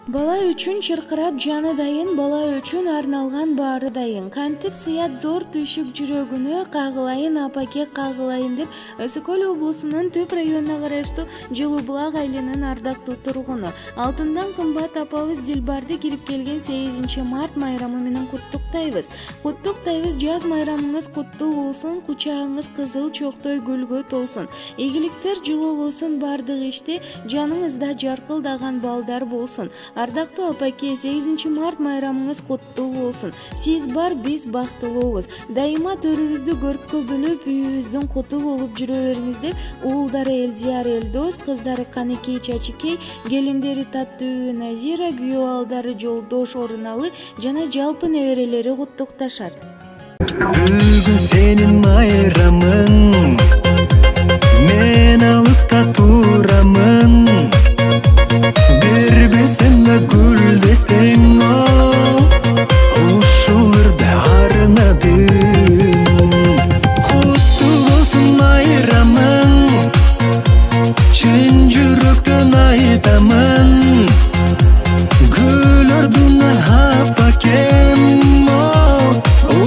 Бала үчүн чыркырап жаны дайын, бала үчүн арналган баары дайын. Кантип сыят зор түшүк жүрөгүнө, кагылайын апаке кагылайын деп Ысык Көл облусунун Төп районуна караштуу Жылуу Булак айылынын ардактуу тургуну алтындан кымбат апабыз Дилбарды кирип келген 8 март майрамы менен куттуктайбыз. Жаз майрамыңыз куттуу болсун, кучагыңыз кызыл чоктой гүлгө толсун. Ийгиликтер жылуу болсун, бардык иште жаныңызда жаркылдаган балдар болсун. Ардактуу апаке, 8 март майрамыңыз куттуу болсун. Сиз бар, биз бактылуубуз. Дайыма төрүбүздү көрккө бөлүп, үйүбүздүн куту болуп жүрө бериңиз деп, уулдары Элдияр Элдос, кыздары Каныкей Чачикей, келиндери Таттуу Назира, күйөө алдары Жолдош Оруналы жана жалпы неберелери куттукташат. Бүгүн сенин майрамың, мен алыста турамын. Бербесеме гүлдестең, ушуларды арнадым. Куттуу болсун майрамың, чын жүрөктөн айтамын. Гүл ордуна апакем,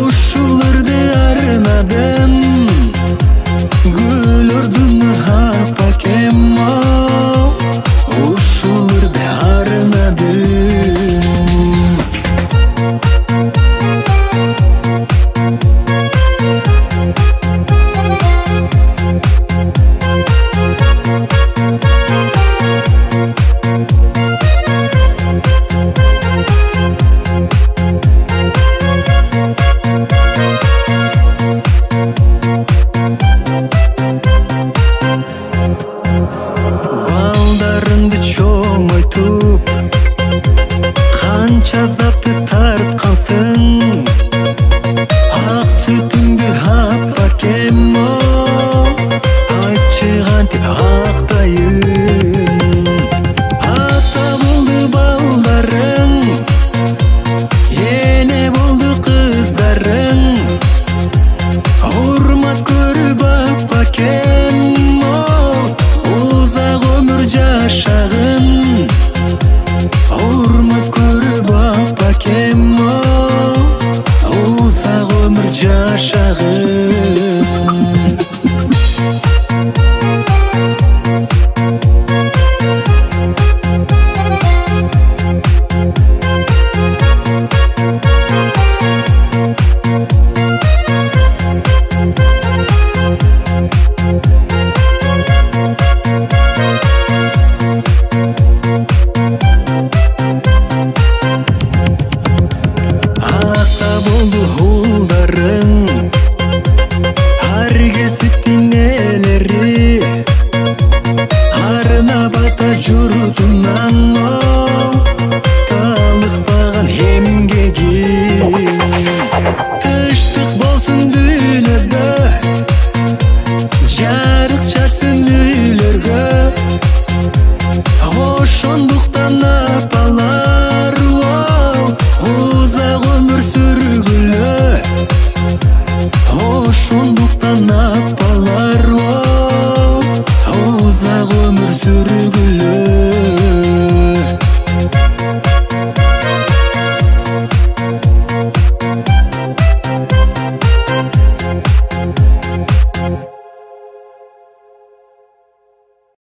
ушуларды арнадым. Гүл ордуна апакем, ушуларды арнадым. Балдарыңды чоңойтуп, канча затты тарткансың. Ак сүтүңдү апакем, айтчы кантип актайын. Ата болду балдарың, эне болду кыздарың. Урмат көрүп апакем, узак өмүр жашагын. Урмат көрүп апакем, узак өмүр жашагын. Ата болду уулдарың, ар кесиптин ээлери. Арына бата журтунан, талыкпаган эмгегин. Тынчтык болсун дүйнөдө, жарык чарсын үйлөргө. Ошондуктан апалар, узак өмүр сүргүлө. Ошондуктан апалар, узак өмүр сүргүлө.